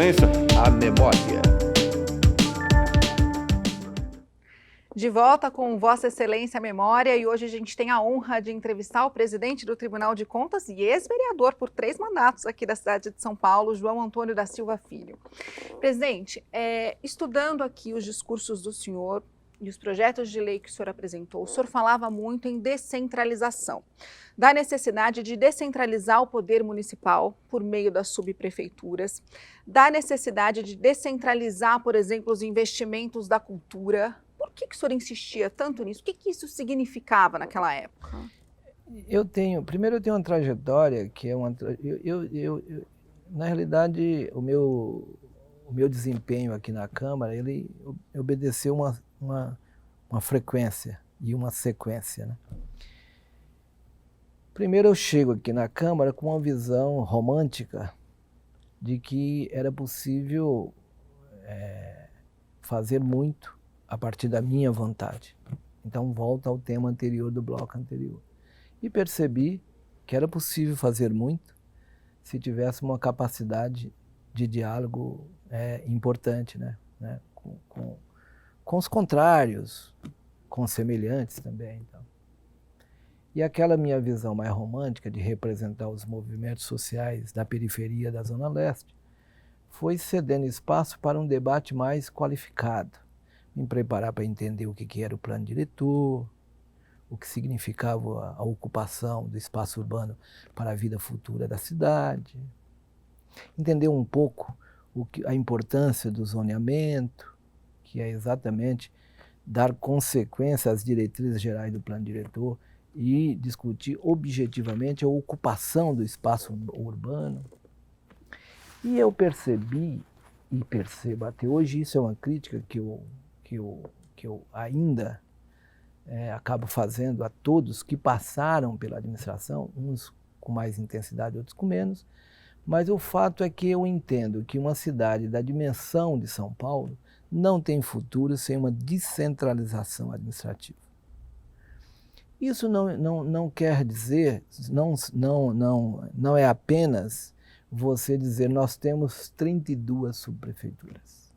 Excelência, a memória. De volta com Vossa Excelência a Memória, e hoje a gente tem a honra de entrevistar o presidente do Tribunal de Contas e ex-vereador por 3 mandatos aqui da cidade de São Paulo, João Antônio da Silva Filho. Presidente, estudando aqui os discursos do senhor e os projetos de lei que o senhor apresentou, o senhor falava muito em descentralização, da necessidade de descentralizar o poder municipal por meio das subprefeituras, da necessidade de descentralizar, por exemplo, os investimentos da cultura. Por que o senhor insistia tanto nisso? O que isso significava naquela época? Primeiro eu tenho uma trajetória que é uma... na realidade, o meu desempenho aqui na Câmara, ele obedeceu uma frequência e uma sequência, né? Primeiro eu chego aqui na Câmara com uma visão romântica de que era possível fazer muito a partir da minha vontade. Então volta ao tema anterior do bloco anterior. E percebi que era possível fazer muito se tivesse uma capacidade de diálogo importante, né? Com os contrários, com os semelhantes também. Então. E aquela minha visão mais romântica de representar os movimentos sociais da periferia da Zona Leste foi cedendo espaço para um debate mais qualificado, me preparar para entender o que era o plano diretor, o que significava a ocupação do espaço urbano para a vida futura da cidade, entender um pouco a importância do zoneamento, que é exatamente dar consequência às diretrizes gerais do plano diretor e discutir objetivamente a ocupação do espaço urbano. E eu percebi e percebo até hoje, isso é uma crítica que eu ainda acabo fazendo a todos que passaram pela administração, uns com mais intensidade, outros com menos, mas o fato é que eu entendo que uma cidade da dimensão de São Paulo não tem futuro sem uma descentralização administrativa. Isso não quer dizer, não é apenas você dizer nós temos 32 subprefeituras.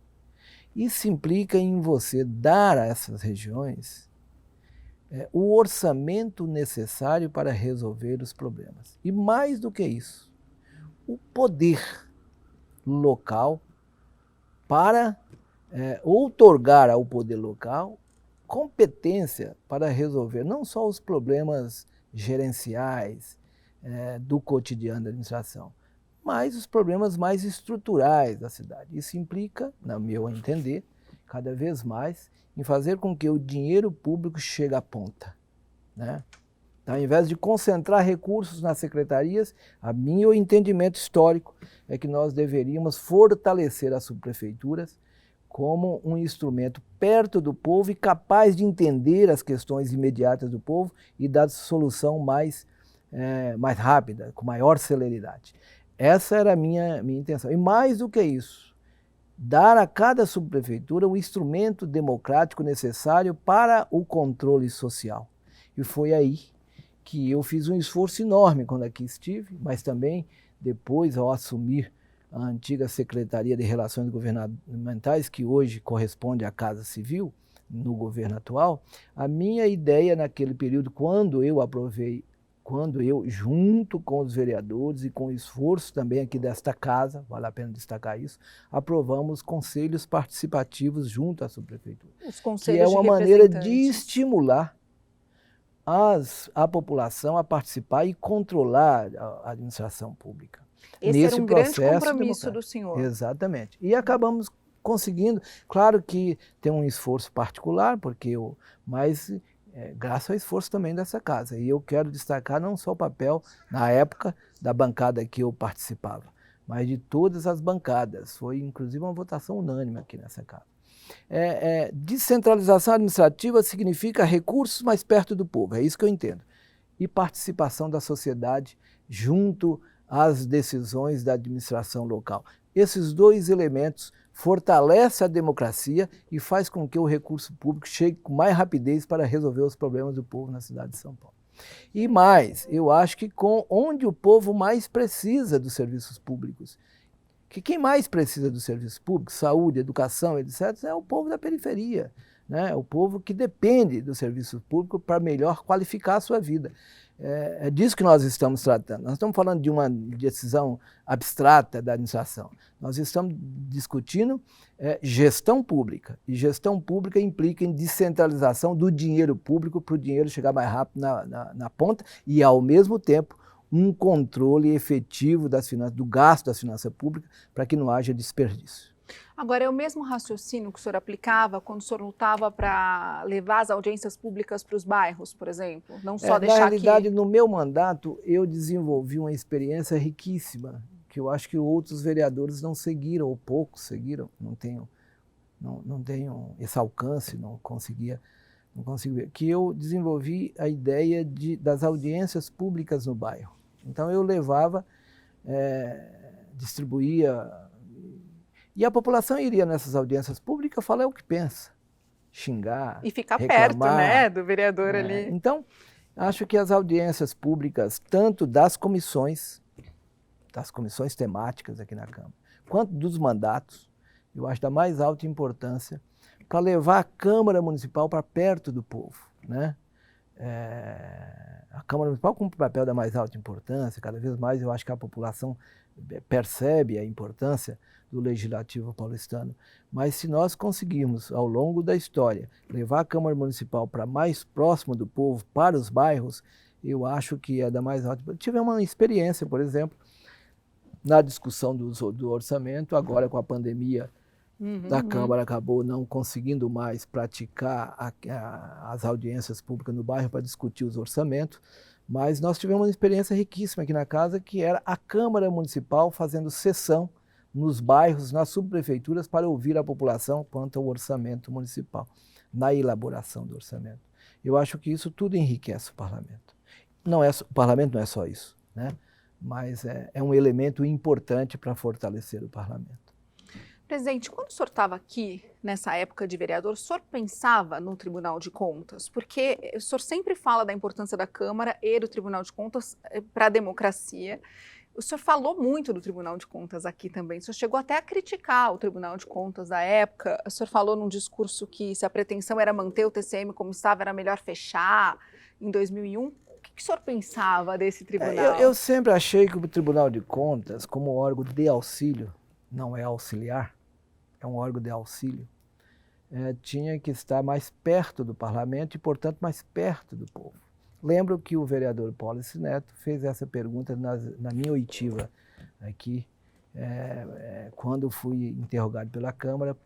Isso implica em você dar a essas regiões o orçamento necessário para resolver os problemas. E mais do que isso, o poder local para outorgar ao poder local competência para resolver não só os problemas gerenciais do cotidiano da administração, mas os problemas mais estruturais da cidade. Isso implica, no meu entender, cada vez mais, em fazer com que o dinheiro público chegue à ponta, né? Então, ao invés de concentrar recursos nas secretarias, meu entendimento histórico é que nós deveríamos fortalecer as subprefeituras como um instrumento perto do povo e capaz de entender as questões imediatas do povo e dar solução mais rápida, com maior celeridade. Essa era a minha intenção. E mais do que isso, dar a cada subprefeitura o instrumento democrático necessário para o controle social. E foi aí que eu fiz um esforço enorme quando aqui estive, mas também depois, ao assumir a antiga Secretaria de Relações Governamentais, que hoje corresponde à Casa Civil, no governo atual, a minha ideia naquele período, quando eu, junto com os vereadores e com o esforço também aqui desta casa, vale a pena destacar isso, aprovamos conselhos participativos junto à subprefeitura. Os conselhos que é uma maneira de estimular a população a participar e controlar a administração pública. Esse era um grande compromisso do senhor. Exatamente. E acabamos conseguindo, claro que tem um esforço particular, mas graças ao esforço também dessa casa. E eu quero destacar não só o papel, na época, da bancada que eu participava, mas de todas as bancadas. Foi, inclusive, uma votação unânime aqui nessa casa. Descentralização administrativa significa recursos mais perto do povo, é isso que eu entendo. E participação da sociedade junto às decisões da administração local. Esses dois elementos fortalecem a democracia e faz com que o recurso público chegue com mais rapidez para resolver os problemas do povo na cidade de São Paulo. E mais, eu acho que onde o povo mais precisa dos serviços públicos, que quem mais precisa do serviço público, saúde, educação, etc., é o povo da periferia, né? O povo que depende do serviço público para melhor qualificar a sua vida. É disso que nós estamos tratando. Nós estamos falando de uma decisão abstrata da administração. Nós estamos discutindo gestão pública. E gestão pública implica em descentralização do dinheiro público para o dinheiro chegar mais rápido na ponta e, ao mesmo tempo, um controle efetivo das finanças, do gasto das finanças públicas para que não haja desperdício. Agora, é o mesmo raciocínio que o senhor aplicava quando o senhor lutava para levar as audiências públicas para os bairros, por exemplo? Não só deixar na realidade, aqui... no meu mandato, eu desenvolvi uma experiência riquíssima, que eu acho que outros vereadores não seguiram, ou poucos seguiram, não tenho esse alcance, não consigo ver, que eu desenvolvi a ideia das audiências públicas no bairro. Então, eu levava, distribuía, e a população iria nessas audiências públicas falar o que pensa, xingar, e ficar reclamar, perto, né, do vereador ali. Então, acho que as audiências públicas, tanto das comissões temáticas aqui na Câmara, quanto dos mandatos, eu acho da mais alta importância para levar a Câmara Municipal para perto do povo, né? A Câmara Municipal cumpre o papel da mais alta importância, cada vez mais eu acho que a população percebe a importância do Legislativo paulistano, mas se nós conseguirmos, ao longo da história, levar a Câmara Municipal para mais próximo do povo, para os bairros, eu acho que é da mais alta. Tivemos uma experiência, por exemplo, na discussão do orçamento, agora com a pandemia, a Câmara acabou não conseguindo mais praticar as audiências públicas no bairro para discutir os orçamentos, mas nós tivemos uma experiência riquíssima aqui na casa, que era a Câmara Municipal fazendo sessão nos bairros, nas subprefeituras, para ouvir a população quanto ao orçamento municipal, na elaboração do orçamento. Eu acho que isso tudo enriquece o parlamento. O parlamento não é só isso, né? Mas é um elemento importante para fortalecer o parlamento. Presidente, quando o senhor estava aqui, nessa época de vereador, o senhor pensava no Tribunal de Contas? Porque o senhor sempre fala da importância da Câmara e do Tribunal de Contas para a democracia. O senhor falou muito do Tribunal de Contas aqui também. O senhor chegou até a criticar o Tribunal de Contas da época. O senhor falou num discurso que, se a pretensão era manter o TCM como estava, era melhor fechar em 2001. O que o senhor pensava desse tribunal? Eu sempre achei que o Tribunal de Contas, como órgão de auxílio, não é auxiliar, é um órgão de auxílio, tinha que estar mais perto do parlamento e, portanto, mais perto do povo. Lembro que o vereador Pólice Neto fez essa pergunta na minha oitiva aqui, quando fui interrogado pela Câmara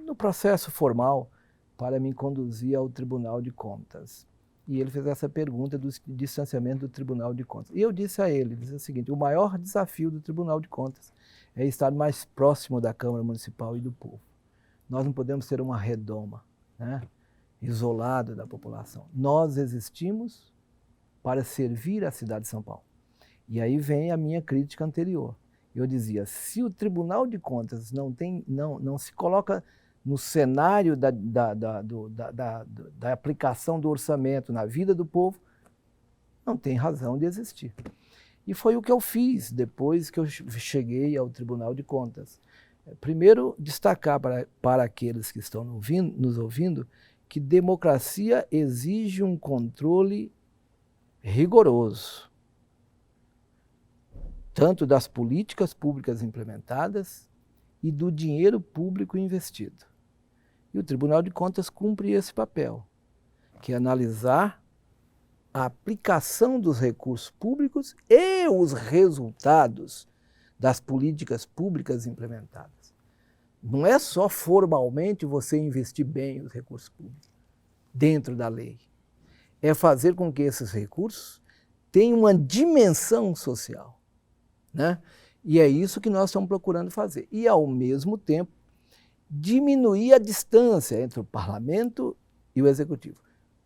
no processo formal para me conduzir ao Tribunal de Contas. E ele fez essa pergunta do distanciamento do Tribunal de Contas. E eu disse a ele, o seguinte: o maior desafio do Tribunal de Contas é estar mais próximo da Câmara Municipal e do povo. Nós não podemos ser uma redoma, né, isolado da população. Nós existimos para servir a cidade de São Paulo. E aí vem a minha crítica anterior. Eu dizia, se o Tribunal de Contas não se coloca no cenário da aplicação do orçamento na vida do povo, não tem razão de existir. E foi o que eu fiz depois que eu cheguei ao Tribunal de Contas. Primeiro, destacar para aqueles que estão nos ouvindo que democracia exige um controle rigoroso, tanto das políticas públicas implementadas e do dinheiro público investido. E o Tribunal de Contas cumpre esse papel, que é analisar a aplicação dos recursos públicos e os resultados das políticas públicas implementadas. Não é só formalmente você investir bem os recursos públicos dentro da lei. É fazer com que esses recursos tenham uma dimensão social, né? E é isso que nós estamos procurando fazer. E, ao mesmo tempo, diminuir a distância entre o parlamento e o executivo.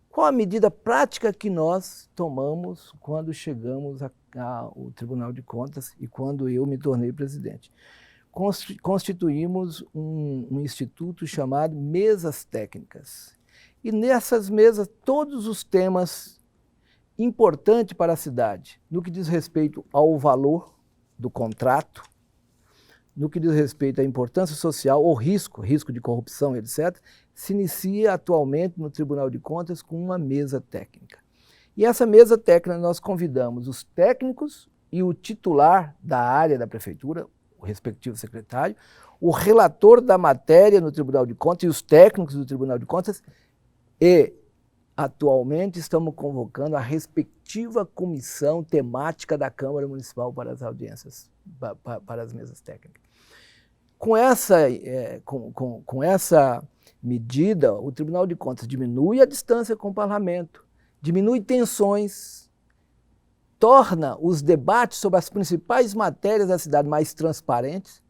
Qual a medida prática que nós tomamos quando chegamos ao Tribunal de Contas e quando eu me tornei presidente? Constituímos um instituto chamado Mesas Técnicas. E nessas mesas, todos os temas importantes para a cidade, no que diz respeito ao valor, do contrato, no que diz respeito à importância social ou risco de corrupção, etc., se inicia atualmente no Tribunal de Contas com uma mesa técnica. E essa mesa técnica nós convidamos os técnicos e o titular da área da prefeitura, o respectivo secretário, o relator da matéria no Tribunal de Contas e os técnicos do Tribunal de Contas, e atualmente estamos convocando a respectiva comissão temática da Câmara Municipal para as audiências, para as mesas técnicas. Com essa medida, o Tribunal de Contas diminui a distância com o Parlamento, diminui tensões, torna os debates sobre as principais matérias da cidade mais transparentes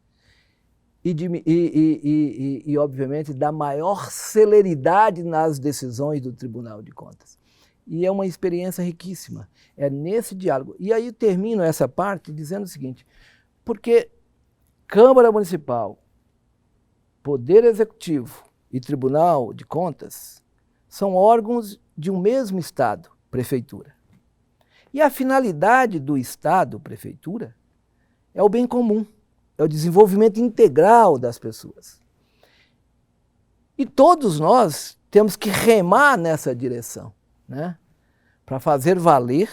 e, obviamente, dá maior celeridade nas decisões do Tribunal de Contas. E é uma experiência riquíssima, é nesse diálogo. E aí eu termino essa parte dizendo o seguinte, porque Câmara Municipal, Poder Executivo e Tribunal de Contas são órgãos de um mesmo Estado, Prefeitura. E a finalidade do Estado, Prefeitura, é o bem comum, é o desenvolvimento integral das pessoas. E todos nós temos que remar nessa direção, né? Para fazer valer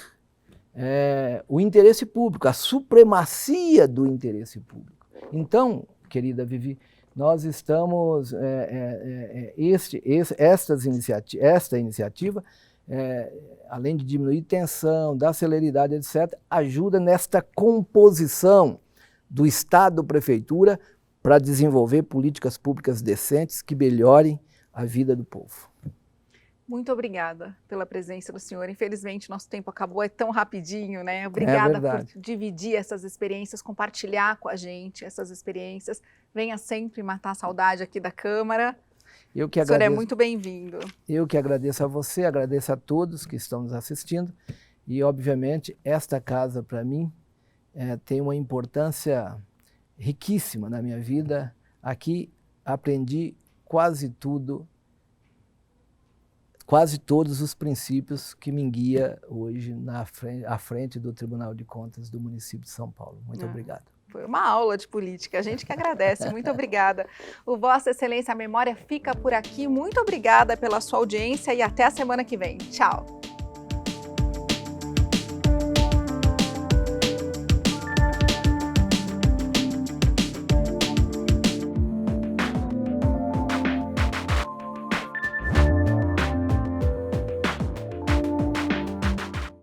o interesse público, a supremacia do interesse público. Então, querida Vivi, nós estamos, esta iniciativa, além de diminuir tensão, dar celeridade, etc., ajuda nesta composição do Estado, Prefeitura, para desenvolver políticas públicas decentes que melhorem a vida do povo. Muito obrigada pela presença do senhor. Infelizmente, nosso tempo acabou, é tão rapidinho, né? Obrigada por dividir essas experiências, compartilhar com a gente essas experiências. Venha sempre matar a saudade aqui da Câmara. Eu que agradeço. O senhor é muito bem-vindo. Eu que agradeço a você, agradeço a todos que estão nos assistindo. E, obviamente, esta casa, para mim, tem uma importância riquíssima na minha vida. Aqui aprendi quase todos os princípios que me guiam hoje à frente do Tribunal de Contas do município de São Paulo. Muito obrigado. Foi uma aula de política, a gente que agradece, muito obrigada. O Vossa Excelência a Memória fica por aqui, muito obrigada pela sua audiência e até a semana que vem. Tchau!